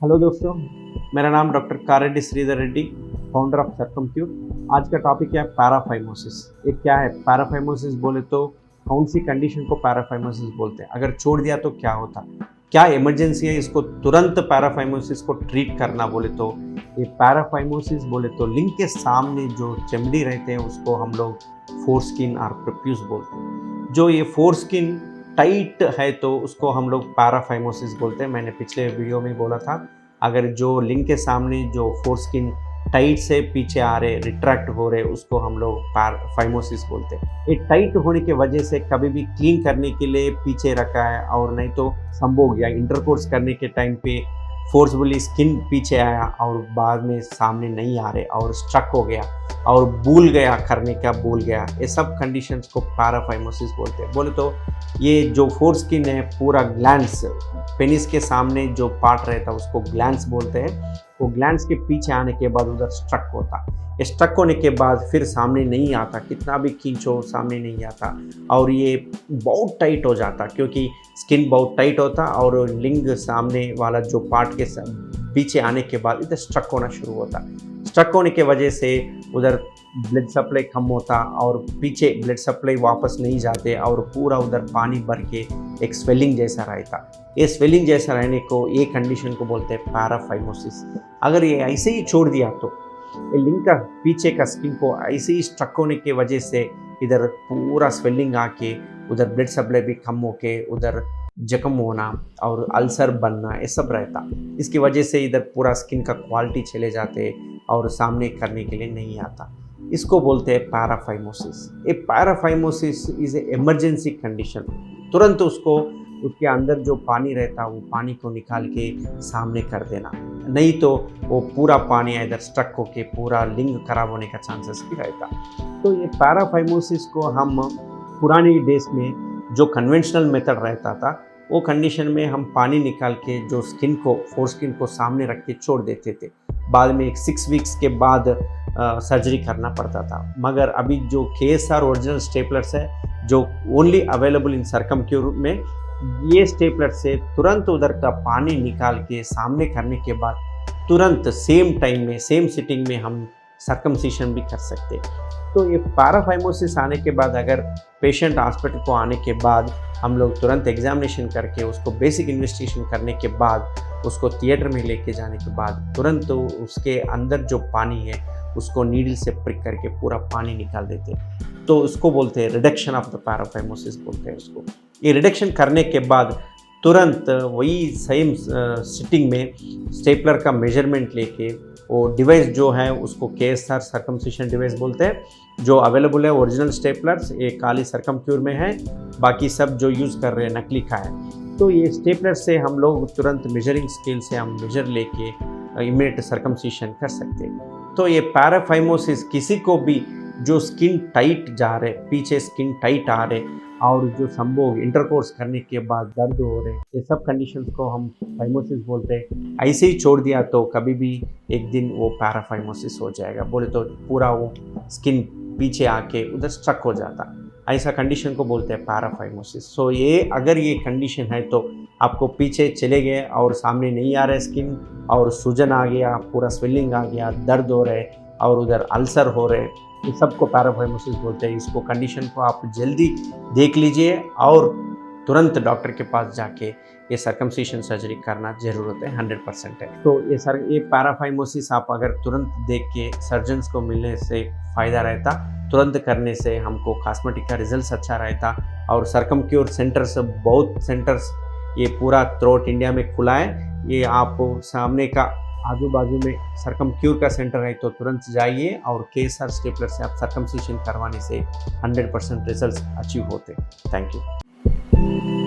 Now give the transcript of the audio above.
Hello दोस्तों, मेरा नाम doctor Kareddy Sridhar Reddy, founder of Circumcure. आज का टॉपिक है पैराफाइमोसिस। ये क्या है? पैराफाइमोसिस बोले तो कौन सी कंडीशन को पैराफाइमोसिस बोलते हैं? अगर छोड़ दिया तो क्या होता? क्या इमरजेंसी है इसको तुरंत पैराफाइमोसिस को ट्रीट करना? बोले तो ये पैराफाइमोसिस बोले तो लिंग के सामने जो चमड़ी रहते हैं उसको हम लोग फोरस्किन और प्रोप्यूस बोलते हैं। जो ये फोरस्किन टाइट है तो उसको हम लोग पैराफाइमोसिस बोलते हैं। मैंने पिछले वीडियो में बोला था, अगर जो लिंग के सामने जो फोरस्किन टाइट से पीछे आ रहे, रिट्रैक्ट हो रहे, उसको हम लोग पैराफाइमोसिस बोलते हैं। ये टाइट होने की वजह से कभी भी क्लीन करने के लिए पीछे रखा है, और नहीं तो संभोग या इंटरकोर्स करने के टाइम पे फोर्सफुली स्किन पीछे आया और बाद में सामने नहीं आ रहे और स्ट्रक हो गया और भूल गया करने का, भूल गया, ये सब कंडीशंस को पैराफाइमोसिस बोलते हैं। बोले तो ये जो फोरस्किन है पूरा ग्लैंड्स, पेनिस के सामने जो पार्ट रहता है उसको ग्लैंड्स बोलते हैं। वो ग्लैंड्स के पीछे आने के बाद उधर स्ट्रक होता, स्ट्रक होने के बाद फिर सामने नहीं आता, कितना भी खींचो सामने नहीं आता, और ये बहुत टाइट हो जाता क्योंकि स्किन बहुत टाइट होता और लिंग सामने वाला जो पार्ट के पीछे आने के बाद इधर स्ट्रक होना शुरू होता। स्ट्रक होने के वजह से उधर ब्लड सप्लाई कम होता और पीछे ब्लड सप्लाई वापस नहीं जाते और पूरा उधर पानी भर के एक स्वेलिंग जैसा रहता। ये स्वेलिंग जैसा रहने को, ये कंडीशन को बोलते हैं पैराफाइमोसिस। अगर ये ऐसे ही छोड़ दिया तो ये लिंग का पीछे का स्किन को ऐसे ही स्ट्रक होने की वजह से इधर पूरा स्वेलिंग आके उधर ब्लड सप्लाई भी कम होके उधर जख्म होना और अल्सर बनना, ये सब रहता। इसकी वजह से इधर पूरा स्किन का क्वालिटी चले जाते और सामने करने के लिए नहीं आता। इसको बोलते हैं पैराफाइमोसिस। ये paraphimosis is a emergency condition. तुरंत उसको उसके अंदर जो पानी रहता वो पानी को निकाल के सामने कर देना, नहीं तो वो पूरा पानी इधर स्ट्रक होके पूरा लिंग खराब होने का चांसेस भी रहता। तो ये पैराफाइमोसिस को हम पुरानी डेज में जो कन्वेंशनल मेथड रहता था वो कंडीशन में हम पानी निकाल के जो स्किन को, फोरस्किन को सामने रख के छोड़ देते थे। बाद में 6 वीक्स के बाद सर्जरी करना पड़ता था। मगर अभी जो KSR ओरिजिनल स्टेपलर्स है जो ओनली अवेलेबल इन सर्कमक्यूर में, ये स्टेपलर से तुरंत उधर का पानी निकाल के सामने करने के बाद तुरंत सेम टाइम में, सेम सिटिंग में हम सर्कमसिशन भी कर सकते। तो ये पैराफाइमोसिस आने के बाद अगर पेशेंट हॉस्पिटल को आने के बाद हम लोग तुरंत एग्जामिनेशन करके उसको बेसिक इन्वेस्टिगेशन करने के बाद उसको थिएटर में लेके जाने के बाद तुरंत उसके अंदर जो पानी है उसको नीडल से प्रिक करके पूरा पानी निकाल देते। तो उसको बोलते हैं रिडक्शन ऑफ द पैराफाइमोसिस बोलते हैं उसको। ये रिडक्शन करने के बाद तुरंत वही सेम सिटिंग में स्टेपलर का मेजरमेंट लेके वो डिवाइस जो है उसको KSR सर्कमसिशन डिवाइस बोलते हैं, जो अवेलेबल है ओरिजिनल स्टेपलर्स, ये काली सर्कमक्यूर में है, बाकी सब जो यूज़ कर रहे हैं नकली का है। तो ये स्टेपलर से हम लोग तुरंत मेजरिंग स्केल से हम मेजर लेके इमीडिएट सर्कमसिशन कर सकते हैं। तो ये पैराफाइमोसिस किसी को भी जो स्किन टाइट जा रहे, पीछे स्किन टाइट आ रहे और जो संभोग इंटरकोर्स करने के बाद दर्द हो रहे, ये सब कंडीशंस को हम फाइमोसिस बोलते हैं। ऐसे ही छोड़ दिया तो कभी भी एक दिन वो पैराफाइमोसिस हो जाएगा। बोले तो पूरा वो स्किन पीछे आके उधर स्ट्रक हो जाता, ऐसा कंडीशन को बोलते हैं पैराफाइमोसिस। सो ये अगर ये कंडीशन है तो आपको पीछे चले गए और सामने नहीं आ रहा है स्किन और सूजन आ गया, पूरा स्वेलिंग आ गया, दर्द हो रहे और उधर अल्सर हो रहे, ये सबको पैराफाइमोसिस बोलते हैं। इसको कंडीशन को आप जल्दी देख लीजिए और तुरंत डॉक्टर के पास जाके ये सर्कमसिशन सर्जरी करना ज़रूरत है, 100% है। तो ये पैराफाइमोसिस आप अगर तुरंत देख के सर्जन्स को मिलने से फ़ायदा रहता, तुरंत करने से हमको कॉस्मेटिक का रिजल्ट अच्छा रहता। और सर्कमक्यूर सेंटर्स, बहुत सेंटर्स ये पूरा थ्रूआउट इंडिया में खुला है। ये आप सामने का आजू बाजू में सर्कमक्यूर का सेंटर है तो तुरंत जाइए और KSR स्टेपलर से आप सर्कमसिशन करवाने से 100% रिजल्ट्स अचीव होते हैं। Thank you.